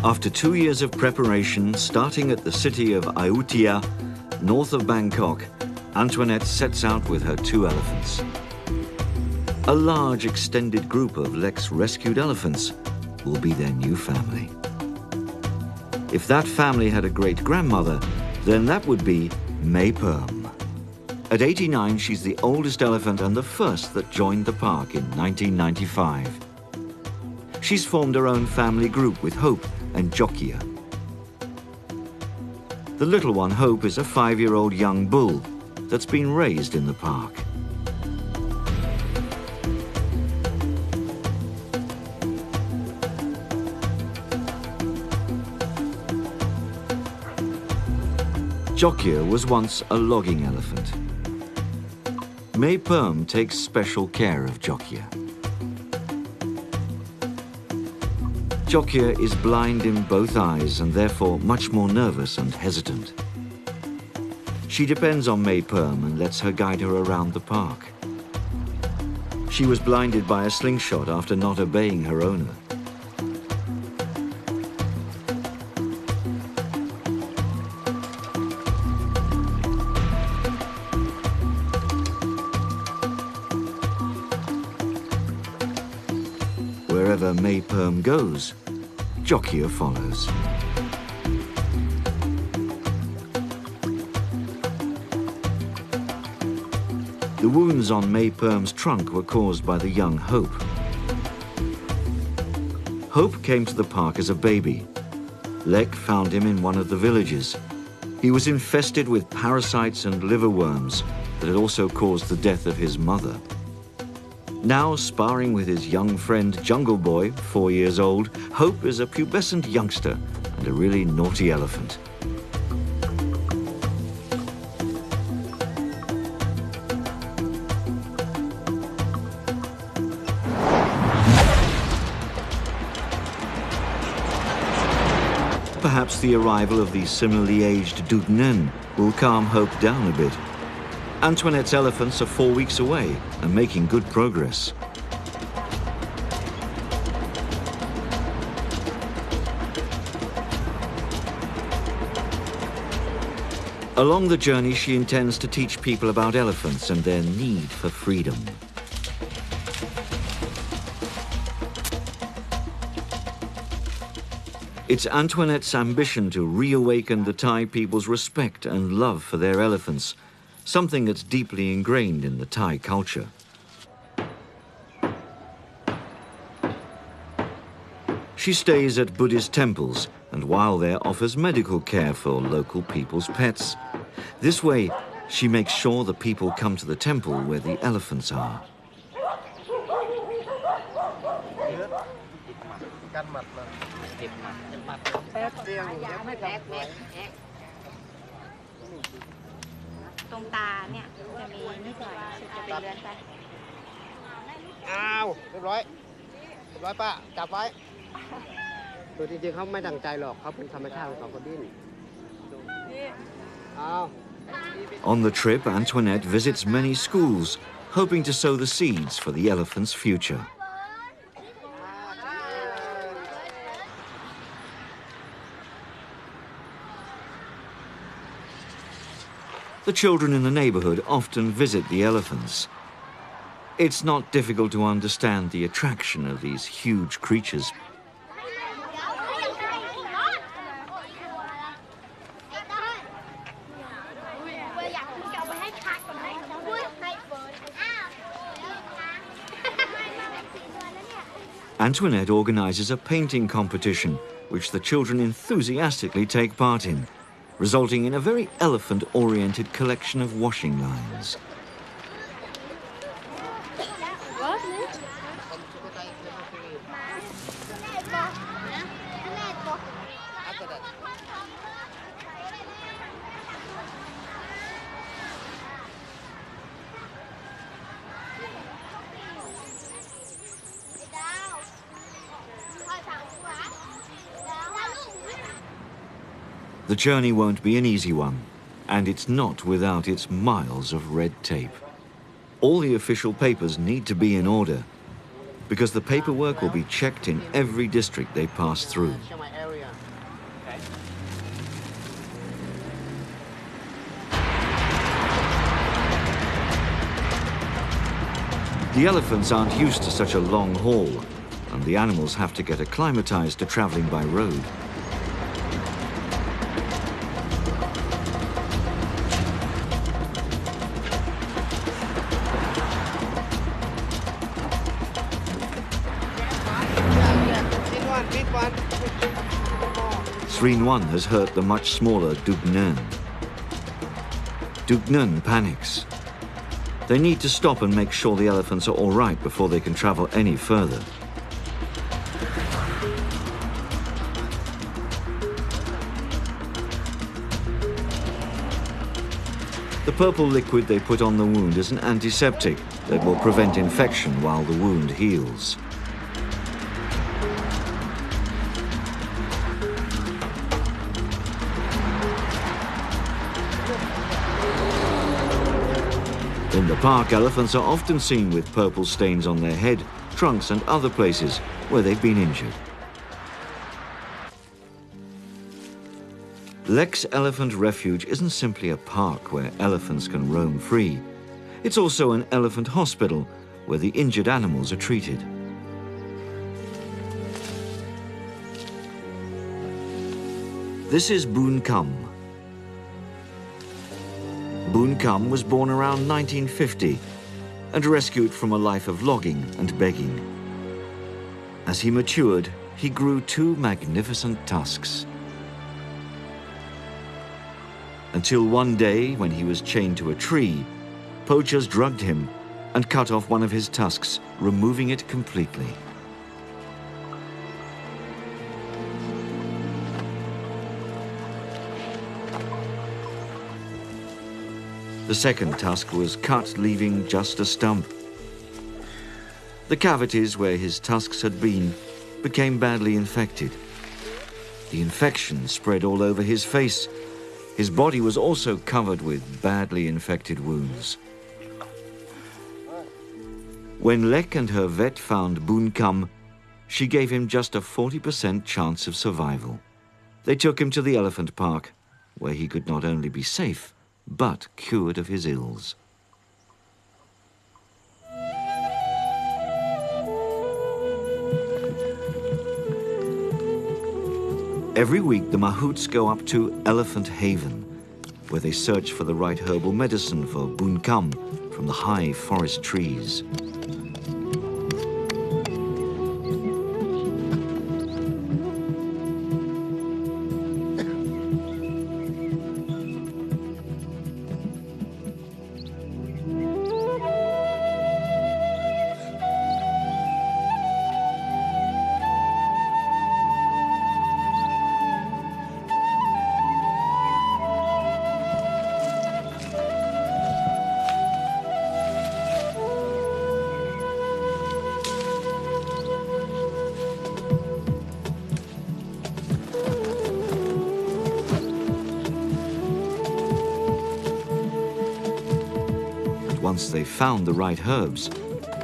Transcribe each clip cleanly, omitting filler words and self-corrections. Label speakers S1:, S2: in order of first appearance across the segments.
S1: After 2 years of preparation, starting at the city of Ayutthaya, north of Bangkok, Antoinette sets out with her 2 elephants. A large extended group of Lek's rescued elephants will be their new family. If that family had a great-grandmother, then that would be May Perm. At 89, she's the oldest elephant and the first that joined the park in 1995. She's formed her own family group with Hope and Jokia. The little one, Hope, is a 5-year-old young bull that's been raised in the park. Jokia was once a logging elephant. May Perm takes special care of Jokia. Jokia is blind in both eyes and therefore much more nervous and hesitant. She depends on May Perm and lets her guide her around the park. She was blinded by a slingshot after not obeying her owner. Wherever May Perm goes, Jokia follows. The wounds on May Perm's trunk were caused by the young Hope. Hope came to the park as a baby. Lek found him in one of the villages. He was infested with parasites and liverworms that had also caused the death of his mother. Now sparring with his young friend Jungle Boy, 4 years old, Hope is a pubescent youngster and a really naughty elephant. Perhaps the arrival of the similarly aged Dutnen will calm Hope down a bit. Antoinette's elephants are 4 weeks away and making good progress. Along the journey, she intends to teach people about elephants and their need for freedom. It's Antoinette's ambition to reawaken the Thai people's respect and love for their elephants, something that's deeply ingrained in the Thai culture. She stays at Buddhist temples and while there offers medical care for local people's pets. This way, she makes sure the people come to the temple where the elephants are. On the trip, Antoinette visits many schools, hoping to sow the seeds for the elephant's future. The children in the neighborhood often visit the elephants. It's not difficult to understand the attraction of these huge creatures. Antoinette organizes a painting competition, which the children enthusiastically take part in, resulting in a very elephant-oriented collection of washing lines. The journey won't be an easy one, and it's not without its miles of red tape. All the official papers need to be in order, because the paperwork will be checked in every district they pass through. The elephants aren't used to such a long haul, and the animals have to get acclimatized to traveling by road. Srin1 has hurt the much smaller Dugnan. Dugnan panics. They need to stop and make sure the elephants are all right before they can travel any further. The purple liquid they put on the wound is an antiseptic that will prevent infection while the wound heals. In the park, elephants are often seen with purple stains on their head, trunks and other places where they've been injured. Lek's Elephant Refuge isn't simply a park where elephants can roam free. It's also an elephant hospital where the injured animals are treated. This is Boon Kam. Boon Kam was born around 1950 and rescued from a life of logging and begging. As he matured, he grew two magnificent tusks. Until one day, when he was chained to a tree, poachers drugged him and cut off one of his tusks, removing it completely. The second tusk was cut, leaving just a stump. The cavities where his tusks had been became badly infected. The infection spread all over his face. His body was also covered with badly infected wounds. When Lek and her vet found Boon Kam, she gave him just a 40% chance of survival. They took him to the elephant park, where he could not only be safe, but cured of his ills. Every week, the mahouts go up to Elephant Haven, where they search for the right herbal medicine for Boon Kam from the high forest trees. Once they've found the right herbs,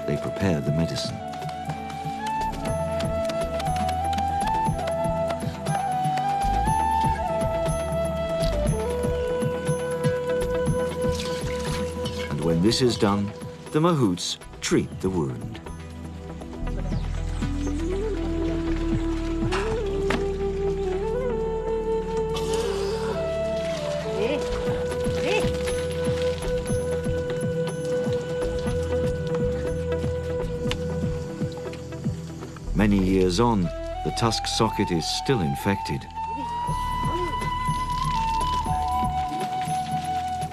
S1: they prepare the medicine. And when this is done, the mahouts treat the wound. Many years on, the tusk socket is still infected.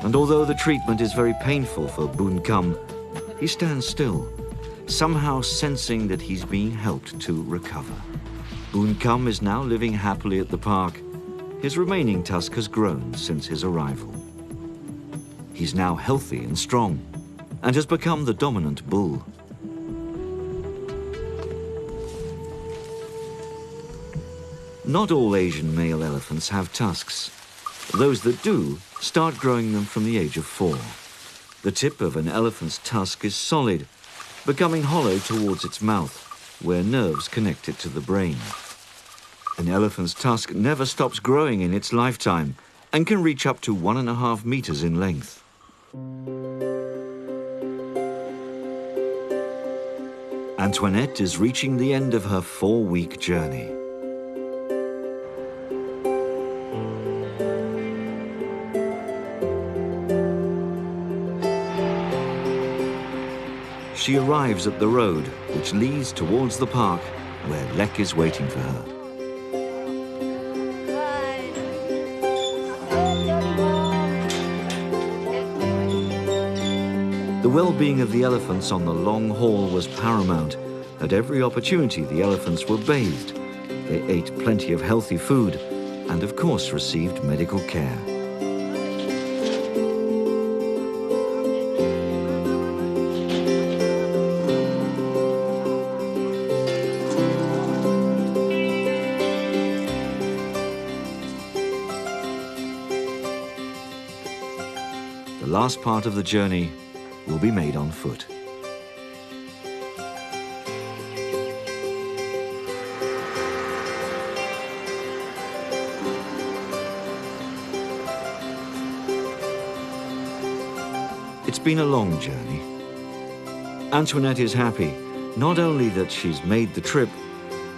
S1: And although the treatment is very painful for Boon Kam, he stands still, somehow sensing that he's being helped to recover. Boon Kam is now living happily at the park. His remaining tusk has grown since his arrival. He's now healthy and strong, and has become the dominant bull. Not all Asian male elephants have tusks. Those that do start growing them from the age of 4. The tip of an elephant's tusk is solid, becoming hollow towards its mouth, where nerves connect it to the brain. An elephant's tusk never stops growing in its lifetime and can reach up to 1.5 meters in length. Antoinette is reaching the end of her 4-week journey. She arrives at the road which leads towards the park where Lek is waiting for her. The well-being of the elephants on the long haul was paramount. At every opportunity, the elephants were bathed. They ate plenty of healthy food and, of course, received medical care. The last part of the journey will be made on foot. It's been a long journey. Antoinette is happy, not only that she's made the trip,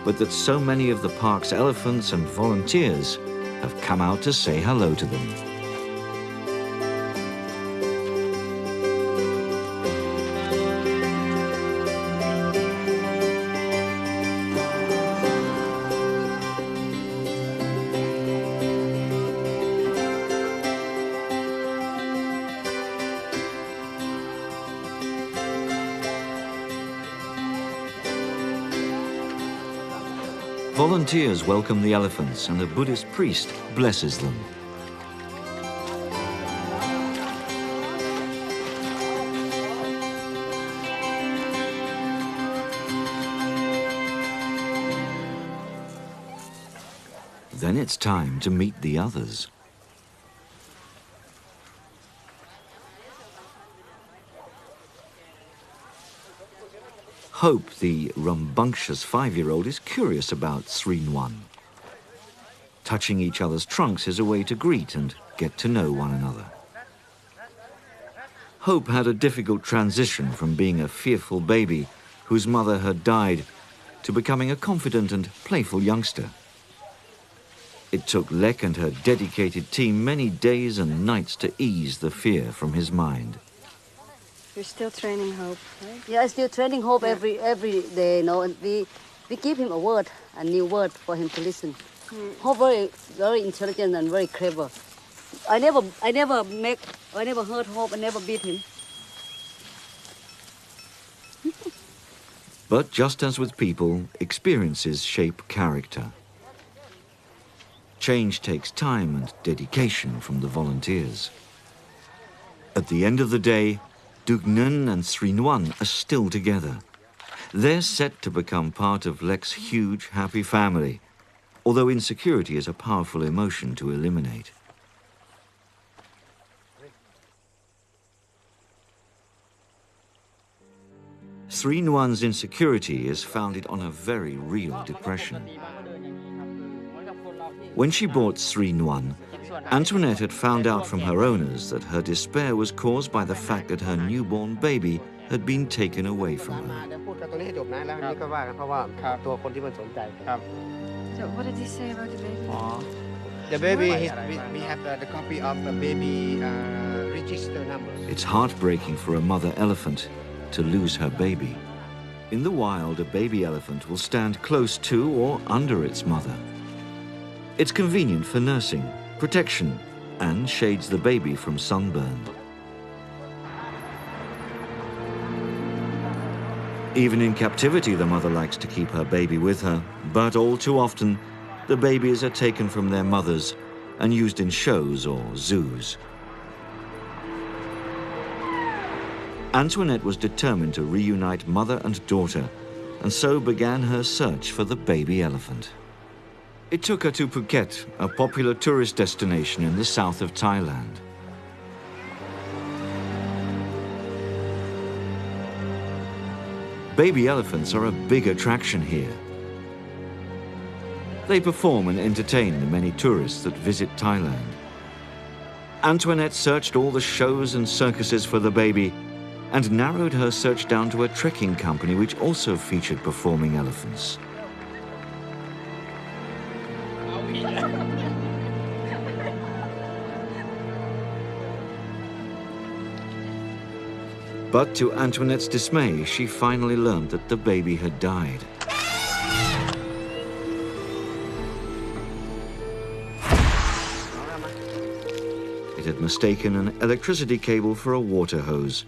S1: but that so many of the park's elephants and volunteers have come out to say hello to them. Volunteers welcome the elephants and a Buddhist priest blesses them. Then it's time to meet the others. Hope, the rambunctious 5-year-old, is curious about Srinwan. Touching each other's trunks is a way to greet and get to know one another. Hope had a difficult transition from being a fearful baby whose mother had died to becoming a confident and playful youngster. It took Lek and her dedicated team many days and nights to ease the fear from his mind.
S2: You're still training Hope, right?
S3: Yeah, I'm still training Hope every day, you know, and we give him a new word for him to listen. Hope very intelligent and very clever. I never hurt Hope, I never beat him.
S1: But just as with people, experiences shape character. Change takes time and dedication from the volunteers. At the end of the day, Dugnan and Srinwan are still together. They're set to become part of Lek's huge, happy family, although insecurity is a powerful emotion to eliminate. Srinwan's insecurity is founded on a very real depression. When she bought Srinwan, Antoinette had found out from her owners that her despair was caused by the fact that her newborn baby had been taken away from her.
S2: So what did he say about the baby?
S4: The baby, we have the copy of the baby register number.
S1: It's heartbreaking for a mother elephant to lose her baby. In the wild, a baby elephant will stand close to or under its mother. It's convenient for nursing, protection, and shades the baby from sunburn. Even in captivity, the mother likes to keep her baby with her, but all too often, the babies are taken from their mothers and used in shows or zoos. Antoinette was determined to reunite mother and daughter, and so began her search for the baby elephant. It took her to Phuket, a popular tourist destination in the south of Thailand. Baby elephants are a big attraction here. They perform and entertain the many tourists that visit Thailand. Antoinette searched all the shows and circuses for the baby, and narrowed her search down to a trekking company which also featured performing elephants. But to Antoinette's dismay, she finally learned that the baby had died. It had mistaken an electricity cable for a water hose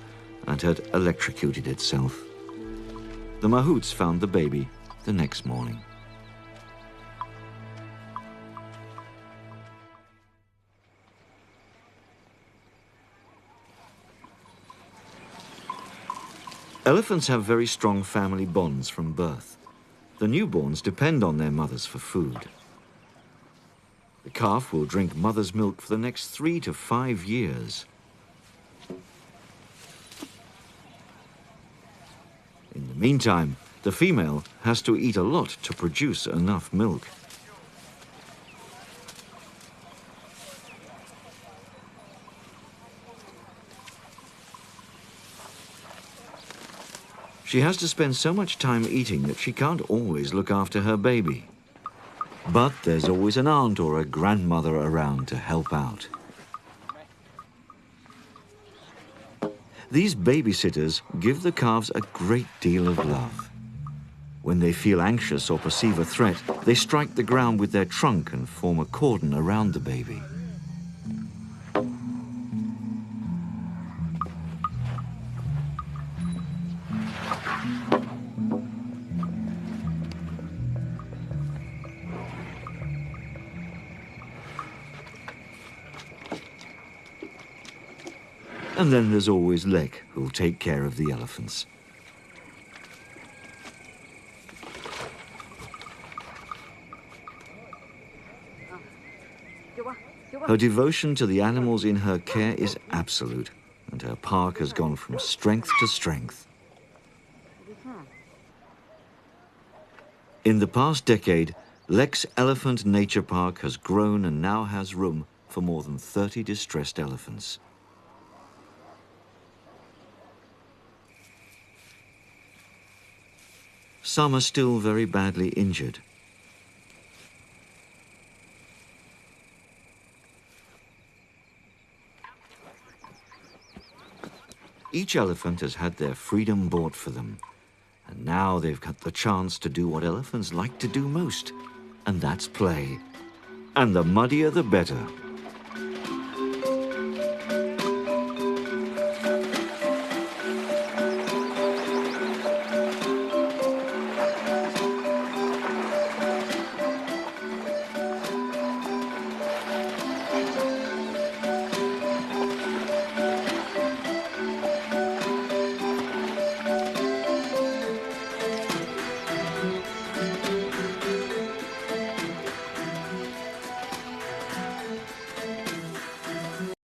S1: and had electrocuted itself. The mahouts found the baby the next morning. Elephants have very strong family bonds from birth. The newborns depend on their mothers for food. The calf will drink mother's milk for the next 3 to 5 years. In the meantime, the female has to eat a lot to produce enough milk. She has to spend so much time eating that she can't always look after her baby. But there's always an aunt or a grandmother around to help out. These babysitters give the calves a great deal of love. When they feel anxious or perceive a threat, they strike the ground with their trunk and form a cordon around the baby. And then there's always Lek, who'll take care of the elephants. Her devotion to the animals in her care is absolute, and her park has gone from strength to strength. In the past decade, Lek's Elephant Nature Park has grown and now has room for more than 30 distressed elephants. Some are still very badly injured. Each elephant has had their freedom bought for them, and now they've got the chance to do what elephants like to do most, and that's play. And the muddier the better.